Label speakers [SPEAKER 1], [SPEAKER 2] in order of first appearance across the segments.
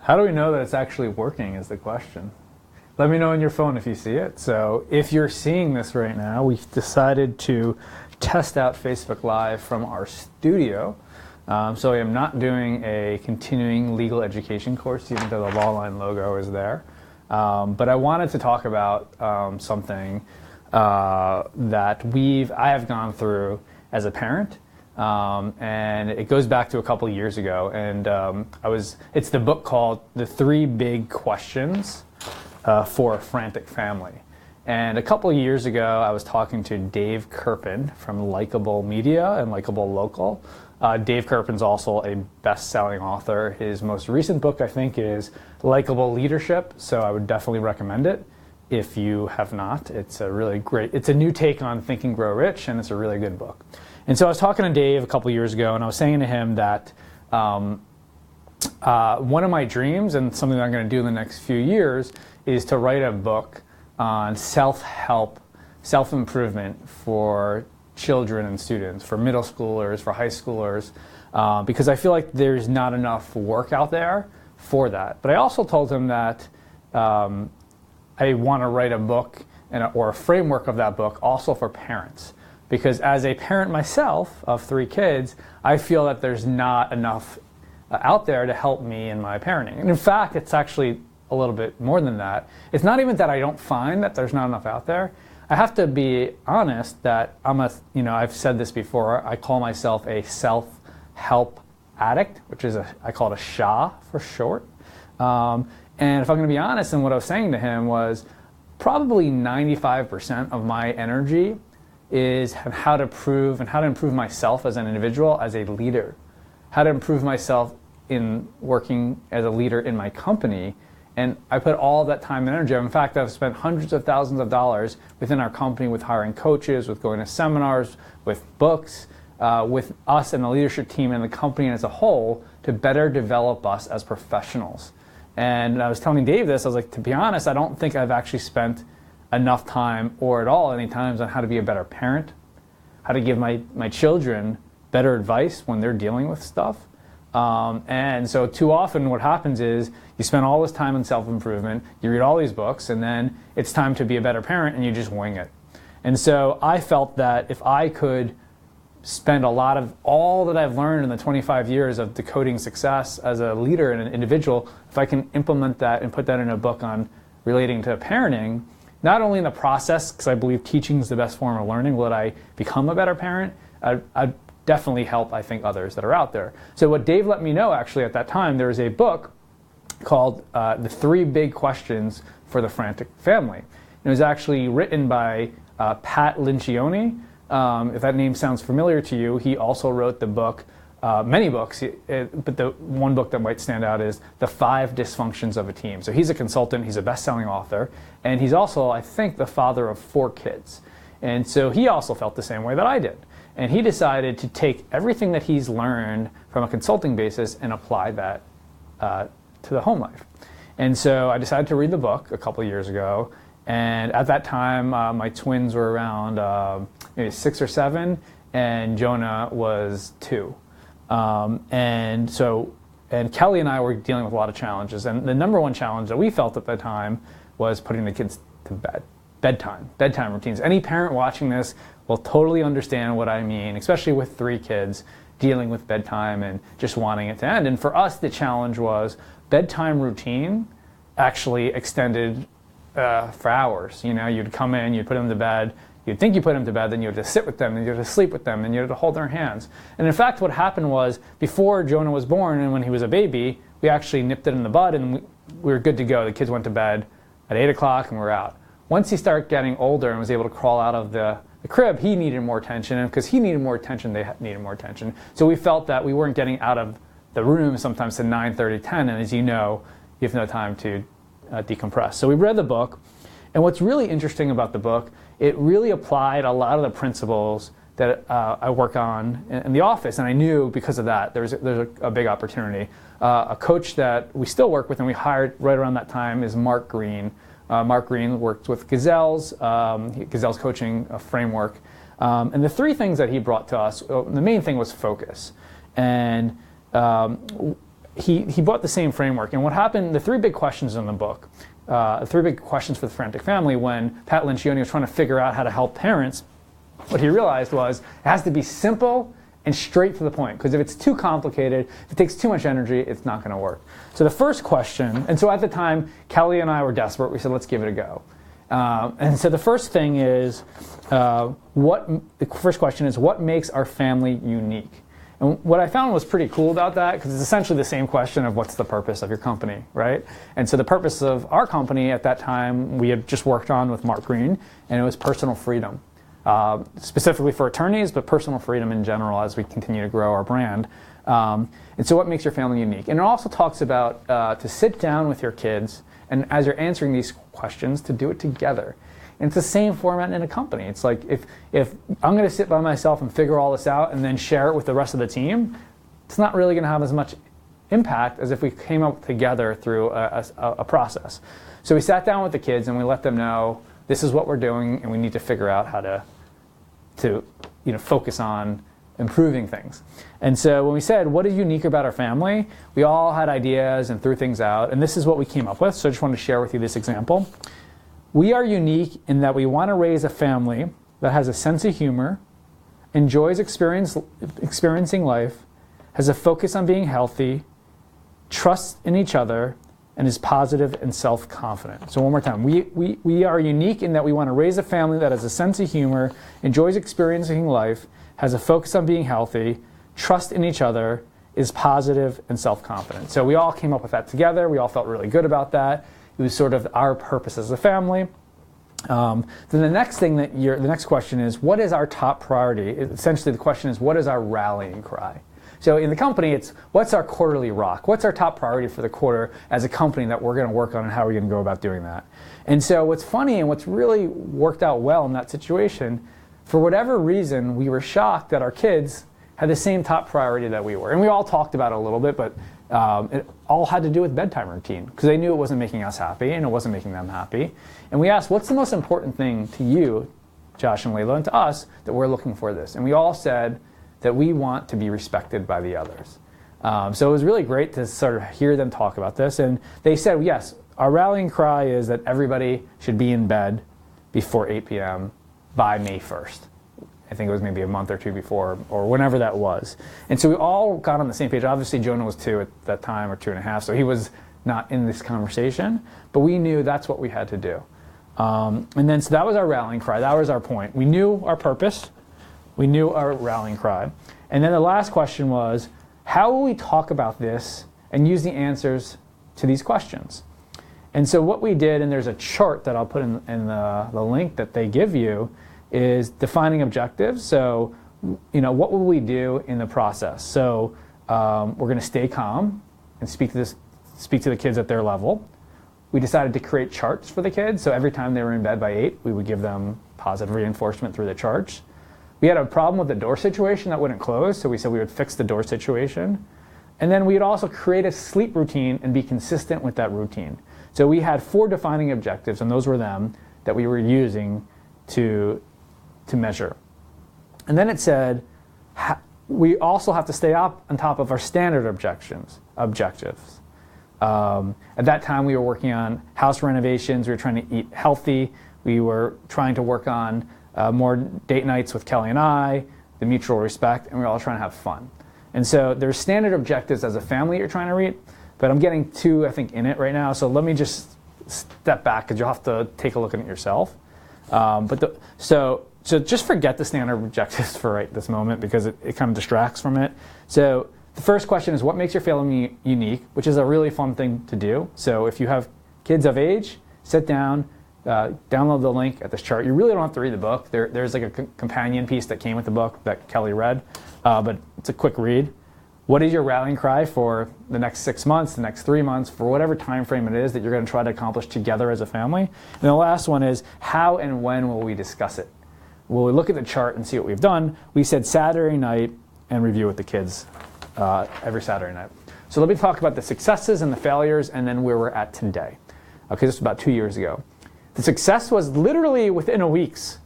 [SPEAKER 1] How do we know that it's actually working is the question. Let me know on your phone if you see it. So if you're seeing this right now, we've decided to test out Facebook Live from our studio. So I am not doing a continuing legal education course, even though the Lawline logo is there. But I wanted to talk about something that I have gone through as a parent. And it goes back to a couple of years ago, and it's the book called The 3 Big Questions for a Frantic Family. And a couple of years ago, I was talking to Dave Kerpen from Likeable Media and Likeable Local. Dave Kerpen's also a best-selling author. His most recent book, I think, is Likeable Leadership, so I would definitely recommend it if you have not. It's a new take on Think and Grow Rich, and it's a really good book. And so I was talking to Dave a couple years ago, and I was saying to him that one of my dreams, and something that I'm going to do in the next few years, is to write a book on self-help, self-improvement for children and students, for middle schoolers, for high schoolers, because I feel like there's not enough work out there for that. But I also told him that I want to write a book or a framework of that book also for parents. Because as a parent myself of 3 kids, I feel that there's not enough out there to help me in my parenting. And in fact, it's actually a little bit more than that. It's not even that I don't find that there's not enough out there. I have to be honest that I've said this before, I call myself a self-help addict, which is I call it a SHA for short. And if I'm going to be honest, and what I was saying to him was probably 95% of my energy is how to improve myself as an individual, as a leader, how to improve myself in working as a leader in my company. And I put all that time and energy. In fact, I've spent hundreds of thousands of dollars within our company with hiring coaches, with going to seminars, with books, with us and the leadership team and the company as a whole to better develop us as professionals. And I was telling Dave this, I was like, to be honest, I don't think I've actually spent enough time or at all any times on how to be a better parent, how to give my children better advice when they're dealing with stuff. And so too often what happens is you spend all this time on self-improvement, you read all these books, and then it's time to be a better parent and you just wing it. And so I felt that if I could spend a lot of all that I've learned in the 25 years of decoding success as a leader and an individual, if I can implement that and put that in a book on relating to parenting, not only in the process, because I believe teaching is the best form of learning, will I become a better parent, I'd definitely help, I think, others that are out there. So what Dave let me know, actually, at that time, there was a book called The 3 Big Questions for the Frantic Family. It was actually written by Pat Lincioni. If that name sounds familiar to you, he also wrote the book, many books, but the one book that might stand out is The 5 Dysfunctions of a Team. So he's a consultant, he's a best-selling author, and he's also, I think, the father of 4 kids. And so he also felt the same way that I did. And he decided to take everything that he's learned from a consulting basis and apply that to the home life. And so I decided to read the book a couple of years ago. And at that time, my twins were around maybe 6 or 7, and Jonah was 2. And Kelly and I were dealing with a lot of challenges. And the number one challenge that we felt at that time was putting the kids to bed. Bedtime routines. Any parent watching this will totally understand what I mean, especially with 3 kids dealing with bedtime and just wanting it to end. And for us, the challenge was bedtime routine actually extended for hours. You'd come in, you'd put them to bed, you'd think you put them to bed, then you had to sit with them, then you had to sleep with them, then you had to hold their hands. And in fact, what happened was, before Jonah was born and when he was a baby, we actually nipped it in the bud and we were good to go. The kids went to bed at 8 o'clock and we're out. Once he started getting older and was able to crawl out of the crib, he needed more attention, and because he needed more attention, they needed more attention. So we felt that we weren't getting out of the room sometimes to 9:30, 10, and as you know, you have no time to decompress. So we read the book, and what's really interesting about the book, it really applied a lot of the principles that I work on in the office, and I knew because of that there's a big opportunity. A coach that we still work with and we hired right around that time is Mark Green. Mark Green worked with Gazelle's coaching framework. And the 3 things that he brought to us, the main thing was focus. And he brought the same framework. And what happened, the three big questions in the book, three big questions for the Frantic family when Pat Lencioni was trying to figure out how to help parents, what he realized was it has to be simple and straight to the point. Because if it's too complicated, if it takes too much energy, it's not going to work. So the first question, and so at the time, Kelly and I were desperate. We said, let's give it a go. And so the first thing is, the first question is, what makes our family unique? And what I found was pretty cool about that, because it's essentially the same question of what's the purpose of your company, right? And so the purpose of our company at that time, we had just worked on with Mark Green, and it was personal freedom. Specifically for attorneys, but personal freedom in general as we continue to grow our brand. And so what makes your family unique? And it also talks about to sit down with your kids, and as you're answering these questions, to do it together. And it's the same format in a company. It's like if I'm going to sit by myself and figure all this out and then share it with the rest of the team, it's not really going to have as much impact as if we came up together through a process. So we sat down with the kids and we let them know this is what we're doing, and we need to figure out how to focus on improving things. And so when we said, what is unique about our family, we all had ideas and threw things out, and this is what we came up with. So I just wanted to share with you this example. We are unique in that we want to raise a family that has a sense of humor, enjoys experiencing life, has a focus on being healthy, trusts in each other, and is positive and self-confident. So one more time. We are unique in that we want to raise a family that has a sense of humor, enjoys experiencing life, has a focus on being healthy, trusts in each other, is positive and self-confident. So we all came up with that together. We all felt really good about that. It was sort of our purpose as a family. Then the next question is, what is our top priority? Essentially the question is, what is our rallying cry? So in the company, it's what's our quarterly rock? What's our top priority for the quarter as a company that we're going to work on, and how are we going to go about doing that? And so what's funny and what's really worked out well in that situation, for whatever reason, we were shocked that our kids had the same top priority that we were. And we all talked about it a little bit, but it all had to do with bedtime routine, because they knew it wasn't making us happy and it wasn't making them happy. And we asked, what's the most important thing to you, Josh and Layla, and to us that we're looking for this? And we all said that we want to be respected by the others. So it was really great to sort of hear them talk about this. And they said, yes, our rallying cry is that everybody should be in bed before 8 p.m. by May 1st. I think it was maybe a month or two before, or whenever that was. And so we all got on the same page. Obviously, Jonah was 2 at that time, or 2.5, so he was not in this conversation. But we knew that's what we had to do. And then so that was our rallying cry. That was our point. We knew our purpose. We knew our rallying cry. And then the last question was, how will we talk about this and use the answers to these questions? And so what we did, and there's a chart that I'll put in the link that they give you, is defining objectives. So, what will we do in the process? So we're going to stay calm and speak to the kids at their level. We decided to create charts for the kids. So every time they were in bed by 8, we would give them positive reinforcement through the charts. We had a problem with the door situation that wouldn't close, so we said we would fix the door situation. And then we would also create a sleep routine and be consistent with that routine. So we had 4 defining objectives, and those were them that we were using to measure. And then it said we also have to stay up on top of our standard objectives. At that time, we were working on house renovations. We were trying to eat healthy. We were trying to work on more date nights with Kelly and I, the mutual respect, and we were all trying to have fun. And so there's standard objectives as a family you're trying to reach, but I'm getting too, I think, in it right now. So let me just step back, because you'll have to take a look at it yourself. So just forget the standard objectives for this moment, because it kind of distracts from it. So the first question is, what makes your family unique, which is a really fun thing to do. So if you have kids of age, sit down, download the link at this chart. You really don't have to read the book. There's like a companion piece that came with the book that Kelly read, but it's a quick read. What is your rallying cry for the next 6 months, the next 3 months, for whatever time frame it is that you're going to try to accomplish together as a family? And the last one is, how and when will we discuss it? Will we look at the chart and see what we've done? We said Saturday night and review with the kids every Saturday night. So let me talk about the successes and the failures, and then where we're at today. Okay, this was about 2 years ago. The success was literally within a week's,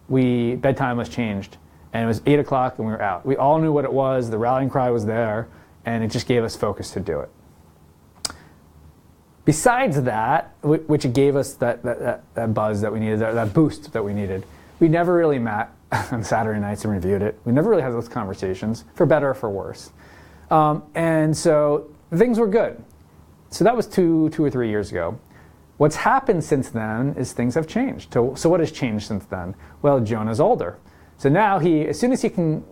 [SPEAKER 1] bedtime was changed, and it was 8 o'clock and we were out. We all knew what it was. The rallying cry was there, and it just gave us focus to do it. Besides that, which it gave us that buzz that we needed, that boost that we needed, we never really met on Saturday nights and reviewed it. We never really had those conversations, for better or for worse. And so things were good. So that was two or 3 years ago. What's happened since then is things have changed. So what has changed since then? Well, Jonah's older. So now as soon as he can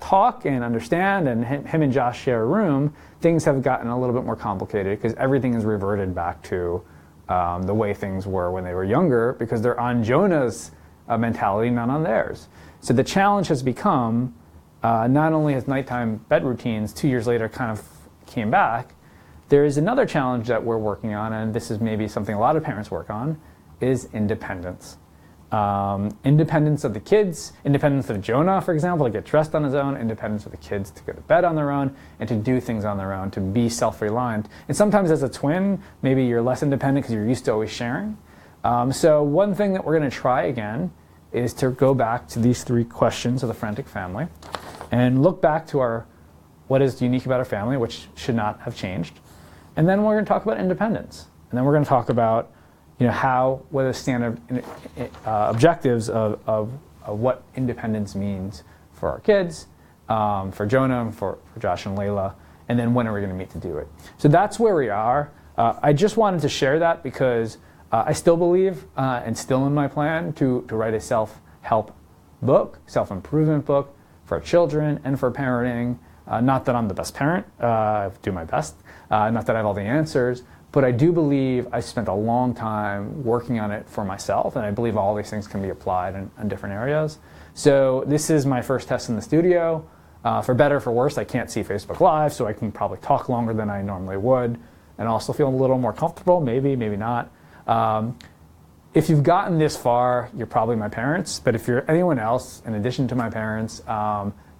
[SPEAKER 1] talk and understand, and him and Josh share a room, things have gotten a little bit more complicated because everything is reverted back to the way things were when they were younger, because they're on Jonah's mentality, not on theirs. So the challenge has become, not only has nighttime bed routines 2 years later kind of came back, there is another challenge that we're working on, and this is maybe something a lot of parents work on, is independence. Independence of the kids, independence of Jonah, for example, to get dressed on his own, independence of the kids to go to bed on their own, and to do things on their own, to be self-reliant. And sometimes as a twin, maybe you're less independent because you're used to always sharing. So one thing that we're going to try again is to go back to these 3 questions of the Frantic family and look back to what is unique about our family, which should not have changed. And then we're going to talk about independence. And then we're going to talk about what are the standard objectives of what independence means for our kids, for Jonah, for Josh and Layla, and then when are we going to meet to do it. So that's where we are. I just wanted to share that because I still believe, and still in my plan, to write a self-help book, self-improvement book for children and for parenting. Not that I'm the best parent, I do my best, not that I have all the answers, but I do believe I spent a long time working on it for myself, and I believe all these things can be applied in different areas. So this is my first test in the studio. For better or for worse, I can't see Facebook Live, so I can probably talk longer than I normally would, and also feel a little more comfortable, maybe not. If you've gotten this far, you're probably my parents, but if you're anyone else in addition to my parents,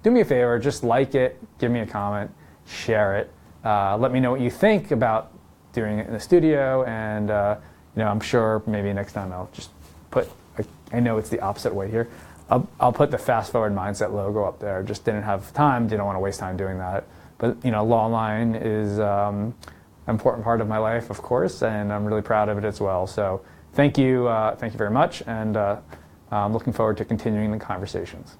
[SPEAKER 1] do me a favor, just like it, give me a comment, share it, let me know what you think about doing it in the studio, and I'm sure maybe next time I'll just put, I know it's the opposite way here, I'll put the Fast Forward Mindset logo up there. Just didn't have time, didn't want to waste time doing that. But Law Line is an important part of my life, of course, and I'm really proud of it as well. So thank you very much, and I'm looking forward to continuing the conversations.